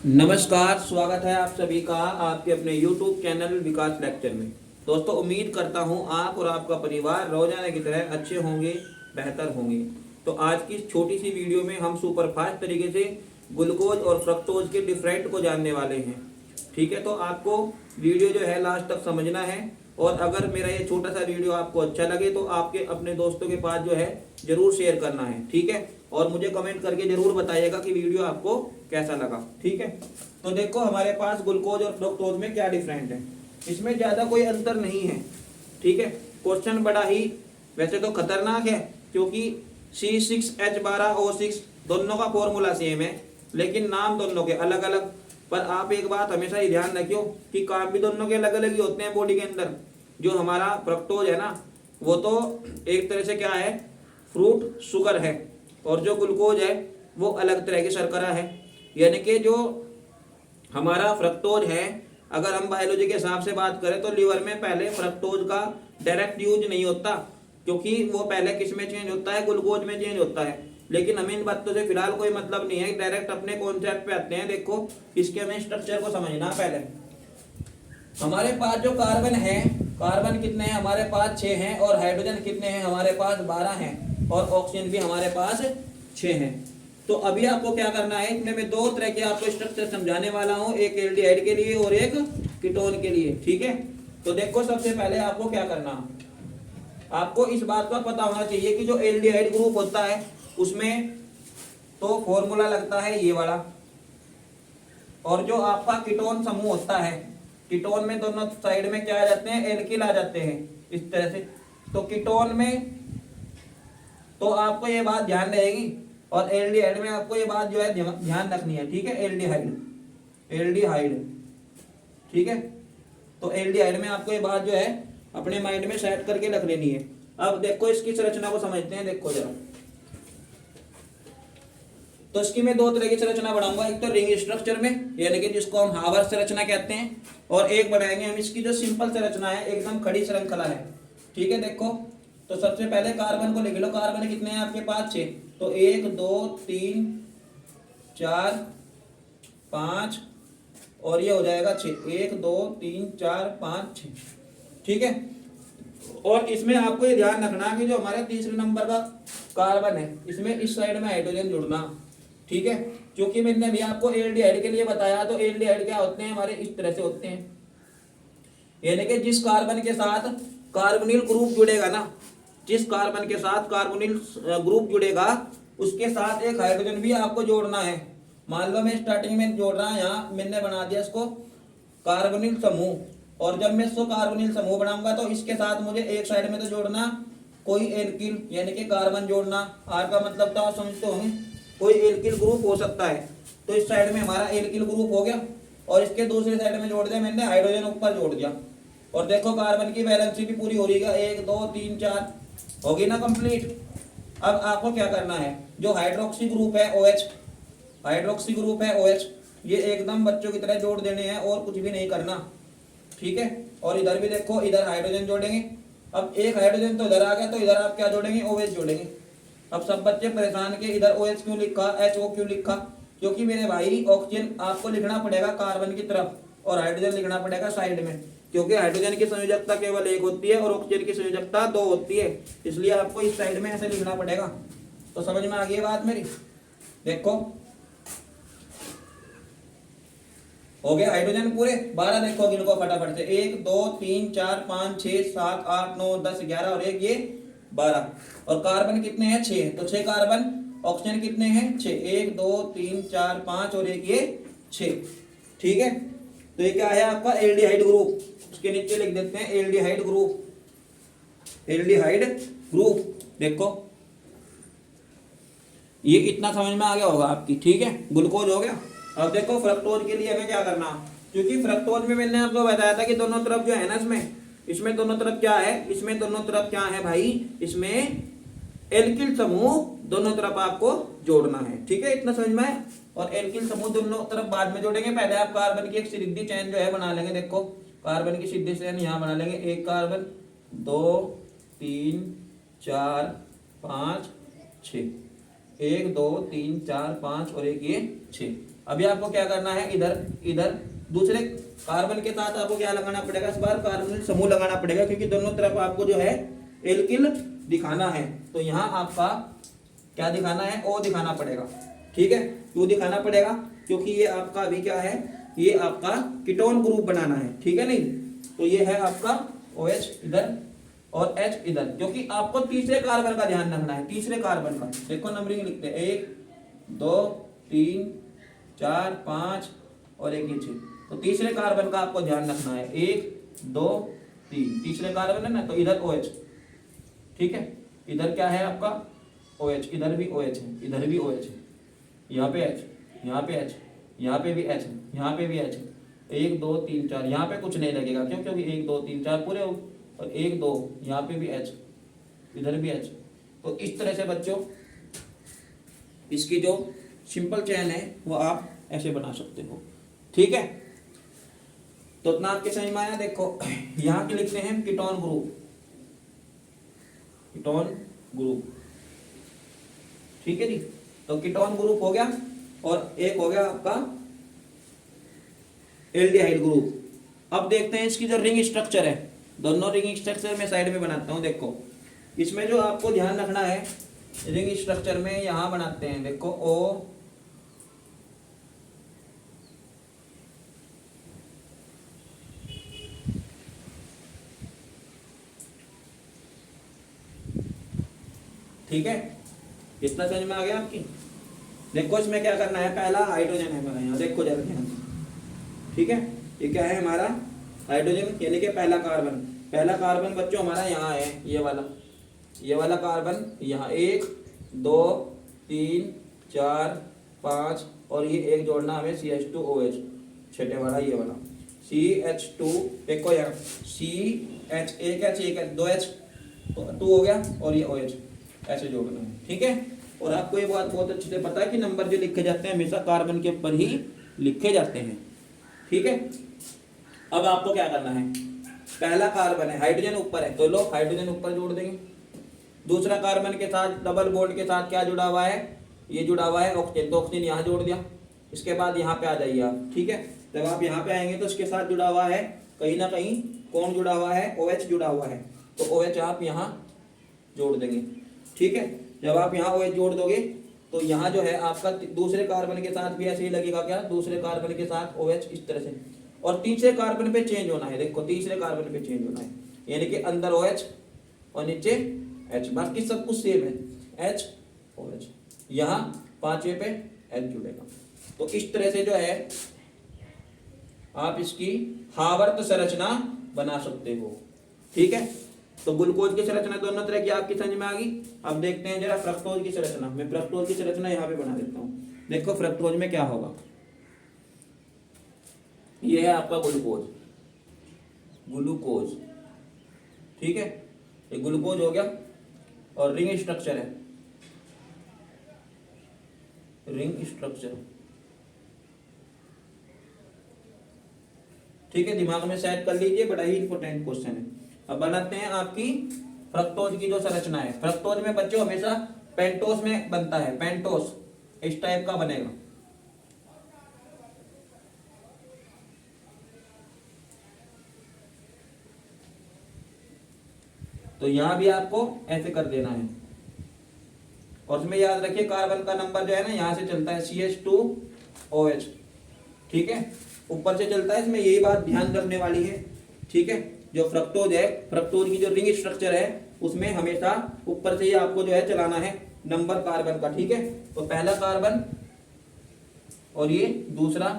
नमस्कार, स्वागत है आप सभी का आपके अपने YouTube चैनल विकास लेक्चर में। दोस्तों, उम्मीद करता हूं आप और आपका परिवार रोजाना की तरह अच्छे होंगे, बेहतर होंगे। तो आज की इस छोटी सी वीडियो में हम सुपर फास्ट तरीके से ग्लूकोज और फ्रक्टोज के डिफरेंट को जानने वाले हैं। ठीक है, तो आपको वीडियो जो है लास्ट तक समझना है, और अगर मेरा ये छोटा सा वीडियो आपको अच्छा लगे तो आपके अपने दोस्तों के पास जो है जरूर शेयर करना है। ठीक है, और मुझे कमेंट करके जरूर बताइएगा कि वीडियो आपको कैसा लगा। ठीक है, तो देखो हमारे पास ग्लूकोज और फ्रक्टोज में क्या डिफरेंट है। इसमें ज्यादा कोई अंतर नहीं है। ठीक है, क्वेश्चन बड़ा ही वैसे तो खतरनाक है, क्योंकि C6H12O6 दोनों का फॉर्मूला सेम है, लेकिन नाम दोनों के अलग अलग। पर आप एक बात हमेशा ही ध्यान रखियो कि काम भी दोनों के अलग अलग ही होते हैं बॉडी के अंदर। जो हमारा फ्रक्टोज है ना, वो तो एक तरह से क्या है, फ्रूट शुगर है, और जो ग्लूकोज है वो अलग तरह की शर्करा है। यानी कि जो हमारा फ्रक्टोज है, अगर हम बायोलॉजी के हिसाब से बात करें तो लीवर में पहले फ्रक्टोज का डायरेक्ट यूज नहीं होता, क्योंकि वो पहले किस में चेंज होता है, ग्लूकोज में चेंज होता है। लेकिन हमें इन बातों से फिलहाल कोई मतलब नहीं है, डायरेक्ट अपने कॉन्सेप्ट पे आते हैं। देखो, इसके हमें स्ट्रक्चर को समझना। पहले हमारे पास जो कार्बन है, कार्बन कितने हैं हमारे पास 6 हैं, और हाइड्रोजन कितने हैं हमारे पास 12 हैं, और ऑक्सीजन भी हमारे पास 6 हैं। तो अभी आपको क्या करना है, इनमें मैं दो तरह के आपको स्ट्रक्चर समझाने वाला हूं, एक एल्डिहाइड के लिए और एक कीटोन के लिए। ठीक है, तो देखो सबसे पहले आपको क्या करना, आपको इस बात का पता होना चाहिए कि जो एल्डिहाइड ग्रुप होता है उसमें तो फॉर्मूला लगता है ये वाला, और जो आपका कीटोन समूह होता है, कीटोन में दोनों साइड में क्या आ जाते हैं, एल्किल आ जाते हैं इस तरह से। तो कीटोन में तो आपको ये बात ध्यान रहेगी, और एल्डिहाइड में आपको ये बात जो है ध्यान रखनी है। ठीक है, एल्डिहाइड, एल्डिहाइड। ठीक है, तो एल्डिहाइड में आपको ये बात जो है अपने माइंड में सेट करके रख लेनी है। अब देखो इसकी संरचना को समझते हैं। देखो जरा, तो इसकी मैं दो तरह की संरचना बनाऊंगा, एक तो रिंग स्ट्रक्चर में, यानी कि जिसको हम हावर संरचना कहते हैं, और एक बनाएंगे हम इसकी जो सिंपल संरचना है, एकदम खड़ी श्रृंखला है। ठीक है, देखो तो सबसे पहले कार्बन को लिख लो। कार्बन कितने हैं आपके पास 6, तो 1 2 3 4 5, और ये हो जाएगा 6, 1 2 3 4 5 6। ठीक है, और इसमें आपको ये ध्यान रखना कि जो हमारे तीसरे नंबर का कार्बन है, इसमें इस साइड में हाइड्रोजन जुड़ना। ठीक है, क्योंकि मैंने भी आपको एल्डिहाइड के लिए बताया, तो एल्डिहाइड क्या होते हैं हमारे, इस तरह से होते हैं। यानी कि जिस कार्बन के साथ कार्बोनिल ग्रुप जुड़ेगा ना, जिस कार्बन के साथ कार्बोनिल ग्रुप जुड़ेगा, उसके साथ एक हाइड्रोजन भी आपको जोड़ना है। मान लो मैं स्टार्टिंग में जोड़ रहा, यहाँ मैंने बना दिया इसको कार्बोनिल समूह, और जब मैं इसको कार्बोनिल समूह बनाऊंगा तो इसके साथ मुझे एक साइड में तो जोड़ना कोई एल्किल, यानी कि कार्बन जोड़ना। आर का मतलब तो आप समझते होंगे, कोई एल्किल ग्रुप हो सकता है। तो इस साइड में हमारा एल्किल ग्रुप हो गया, और इसके दूसरे साइड में जोड़ दिया मैंने हाइड्रोजन, ऊपर जोड़ दिया। और देखो कार्बन की वैलेंसी भी पूरी हो रही है, 1 2 3 4 होगी ना कंप्लीट। अब आपको क्या करना है, जो हाइड्रोक्सी ग्रुप है OH, हाइड्रोक्सी ग्रुप है OH, ये एकदम बच्चों की तरह जोड़ देने हैं, और कुछ भी नहीं करना। ठीक है, और इधर भी देखो, इधर हाइड्रोजन जोड़ेंगे। अब एक हाइड्रोजन तो इधर आ गया, तो इधर आप क्या जोड़ेंगे, OH जोड़ेंगे। अब सब बच्चे परेशान के इधर OH क्यों लिखा, HO क्यों लिखा, क्योंकि मेरे भाई ऑक्सीजन आपको लिखना पड़ेगा कार्बन की तरफ, और हाइड्रोजन लिखना पड़ेगा साइड में, क्योंकि हाइड्रोजन की संयोजकता केवल एक होती है और ऑक्सीजन की संयोजकता 2 होती है, इसलिए आपको इस साइड में ऐसे लिखना पड़ेगा। तो समझ में आ गई बात मेरी। देखो हो गया हाइड्रोजन पूरे 12। देखो इनको फटाफट से, 1 2 3 4 5 6 7 8 9 10 11, और एक ये 12। और कार्बन कितने हैं 6, तो 6 कार्बन। ऑक्सीजन कितने हैं 6, 1 2 3 4 5, और एक ये 6। ठीक है, तो ये क्या है आपका एल्डिहाइड ग्रुप, उसके नीचे लिख देते हैं एल्डिहाइड ग्रुप, एल्डिहाइड ग्रुप। देखो ये इतना समझ में आ गया होगा आपकी। ठीक है, ग्लूकोज हो गया। अब देखो फ्रक्टोज के लिए हमें क्या करना, क्योंकि फ्रक्टोज में मैंने आपको बताया था कि दोनों तरफ जो है ना, इसमें दोनों तरफ क्या है, इसमें दोनों तरफ क्या है भाई, इसमें एल्किल समूह दोनों तरफ आपको जोड़ना है। ठीक है, इतना समझ में आया। और एल्किल समूह दोनों तरफ बाद में जोड़ेंगे, पहले आप कार्बन की एक सीधी चेन जो है बना लेंगे। देखो कार्बन की सीधी चेन यहाँ बना लेंगे, एक कार्बन 2 3 4 5 6, 1 2 3 4 5, और एक ये 6। अभी आपको क्या करना है, इधर इधर दूसरे कार्बन के साथ आपको क्या लगाना पड़ेगा, इस बार कार्बन समूह लगाना पड़ेगा, क्योंकि दोनों तरफ आपको जो है एल्किल दिखाना है। तो यहाँ आपका क्या दिखाना है, ओ दिखाना पड़ेगा। ठीक है, क्यों दिखाना पड़ेगा, क्योंकि ये आपका अभी क्या है, ये आपका कीटोन ग्रुप बनाना है। ठीक है, नहीं तो ये है आपका OH इधर और H इधर, क्योंकि आपको तीसरे कार्बन का ध्यान रखना है। तीसरे कार्बन का देखो नंबरिंग लिखते हैं, 1 2 3 4 5 और एक ये 6। तो तीसरे कार्बन का आपको ध्यान रखना है, 1 2 3 तीसरे कार्बन है ना, तो इधर OH। ठीक है, इधर क्या है आपका OH, इधर भी OH है, इधर भी OH है, यहाँ पे H, यहाँ पे H, यहाँ पे भी H है, यहाँ पे भी H है। 1 2 3 4 यहाँ पे कुछ नहीं लगेगा, क्यों, क्योंकि 1 2 3 4 पूरे, और 1 2 यहाँ पे भी H, इधर भी H। तो इस तरह से बच्चों इसकी जो सिंपल चेन है वो आप ऐसे बना सकते हो। ठीक है, तो इतना आपके समझ में आया। देखो यहाँ के लिखते हैं कीटोन ग्रुप, कीटोन ग्रुप। ठीक है जी, तो कीटोन ग्रुप हो गया, और एक हो गया आपका एल्डिहाइड ग्रुप। अब देखते हैं इसकी जो रिंग स्ट्रक्चर है, दोनों रिंग स्ट्रक्चर मैं साइड में बनाता हूं। देखो इसमें जो आपको ध्यान रखना है, रिंग स्ट्रक्चर में यहां बनाते हैं, देखो O ठीक है, इतना समझ में आ गया आपकी। देखो इसमें क्या करना है, पहला हाइड्रोजन है हमारा यहाँ, देखो जरा ध्यान से। ठीक है, ये क्या है हमारा हाइड्रोजन, यानी कि पहला कार्बन। पहला कार्बन बच्चों हमारा यहाँ है, ये वाला कार्बन यहाँ, 1 2 3 4 5, और ये एक जोड़ना हमें CH2OH, छठे वाला ये वाला CH2। देखो यहाँ CH, एक H 2H, तो 2 हो गया, और ये OH ऐसे जोड़ना है। ठीक है, और आपको ये बात बहुत अच्छे से पता है कि नंबर जो लिखे जाते हैं हमेशा कार्बन के ऊपर ही लिखे जाते हैं। ठीक है, अब आपको क्या करना है, पहला कार्बन है, हाइड्रोजन ऊपर है, तो लो हाइड्रोजन ऊपर जोड़ देंगे। दूसरा कार्बन के साथ डबल बॉन्ड के साथ क्या जुड़ा हुआ है, ये जुड़ा हुआ है ऑक्सीजन, तो ऑक्सीजन यहाँ जोड़ दिया। इसके बाद यहाँ पे आ जाइए आप। ठीक है, जब आप यहाँ पे आएंगे तो इसके साथ जुड़ा हुआ है कहीं ना कहीं, कौन जुड़ा हुआ है, OH जुड़ा हुआ है, तो OH आप यहाँ जोड़ देंगे। ठीक है, जब आप यहाँ OH जोड़ दोगे तो यहाँ जो है आपका दूसरे कार्बन के साथ भी ऐसे ही लगेगा, क्या, दूसरे कार्बन के साथ OH इस तरह से, और तीसरे कार्बन पे चेंज होना है। देखो तीसरे कार्बन पे चेंज होना है, यानी कि अंदर OH और नीचे H, बाकी सब कुछ सेम है, H OH। यहाँ पांचवे पे H जुड़ेगा। तो इस तरह से जो है आप इसकी हावर्त संरचना बना सकते हो। ठीक है, तो ग्लूकोज की संरचना दोनों तरह की आपकी समझ में आ गई। अब देखते हैं जरा फ्रक्टोज की संरचना। मैं फ्रक्टोज की संरचना यहाँ पे बना देता हूँ। देखो फ्रक्टोज में क्या होगा, ये है आपका ग्लूकोज, ग्लूकोज। ठीक है, ये ग्लूकोज हो गया, और रिंग स्ट्रक्चर है, रिंग स्ट्रक्चर। ठीक है, दिमाग में सेट कर लीजिए, बड़ा ही इंपॉर्टेंट क्वेश्चन है। अब बनाते हैं आपकी फ्रक्टोज की जो संरचना है। फ्रक्टोज में बच्चों हमेशा पेंटोस में बनता है, पेंटोस इस टाइप का बनेगा। तो यहां भी आपको ऐसे कर देना है, और उसमें याद रखिए कार्बन का नंबर जो है ना यहां से चलता है CH2OH। ठीक है, ऊपर से चलता है, इसमें यही बात ध्यान रखने वाली है। ठीक है, जो फ्रक्टोज है, फ्रक्टोज की जो रिंग स्ट्रक्चर है उसमें हमेशा ऊपर से ही आपको जो है चलाना है नंबर कार्बन का। ठीक है, तो पहला कार्बन, और ये दूसरा,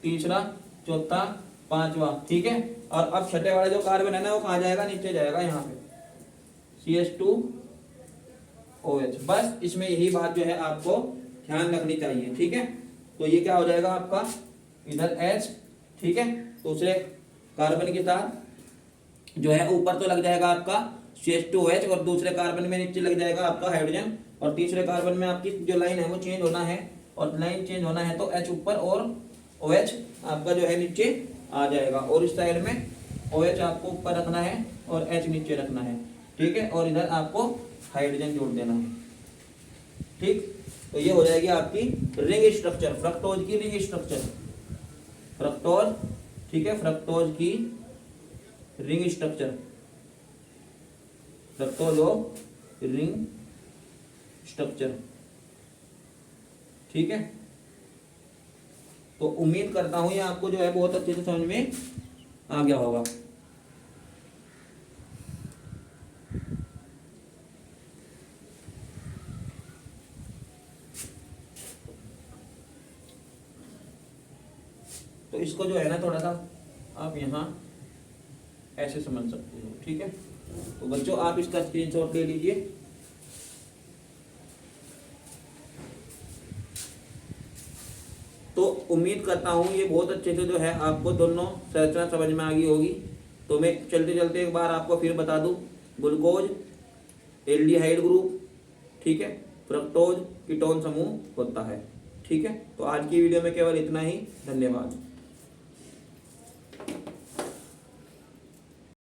तीसरा, चौथा, पांचवा। ठीक है, और अब छठे वाला जो कार्बन है ना वो कहाँ जाएगा, नीचे जाएगा, यहाँ पे CH2OH। बस इसमें यही बात जो है आपको ध्यान रखनी चाहिए। ठीक है, तो ये क्या हो जाएगा आपका, इधर H। ठीक है, दूसरे कार्बन के साथ जो है ऊपर तो लग जाएगा आपका CH2OH, और दूसरे कार्बन में नीचे लग जाएगा आपका हाइड्रोजन, और तीसरे कार्बन में आपकी जो लाइन है वो चेंज होना है, और लाइन चेंज होना है तो H ऊपर और OH आपका जो है नीचे आ जाएगा, और इस साइड में OH आपको ऊपर रखना है और H नीचे रखना है। ठीक है, और इधर आपको हाइड्रोजन जोड़ देना है। ठीक, तो ये हो जाएगी आपकी रिंग स्ट्रक्चर, फ्रक्टोज की रिंग स्ट्रक्चर, फ्रक्टोज, ठीक है, फ्रक्टोज की ring structure, fructose of ring structure. ठीक है, तो उम्मीद करता हूं ये आपको जो है बहुत अच्छे से समझ में आ गया होगा। तो इसको जो है ना थोड़ा सा आप यहाँ ऐसे समझ सकते हो। ठीक है, तो बच्चों आप इसका स्क्रीनशॉट ले लीजिए। तो उम्मीद करता हूँ ये बहुत अच्छे से जो है आपको दोनों संरचना समझ में आ गई होगी। तो मैं चलते चलते एक बार आपको फिर बता दूँ, ग्लूकोज एल्डिहाइड ग्रुप, ठीक है, फ्रक्टोज कीटोन समूह होता है। ठीक है, तो आज की वीडियो में केवल इतना ही, धन्यवाद।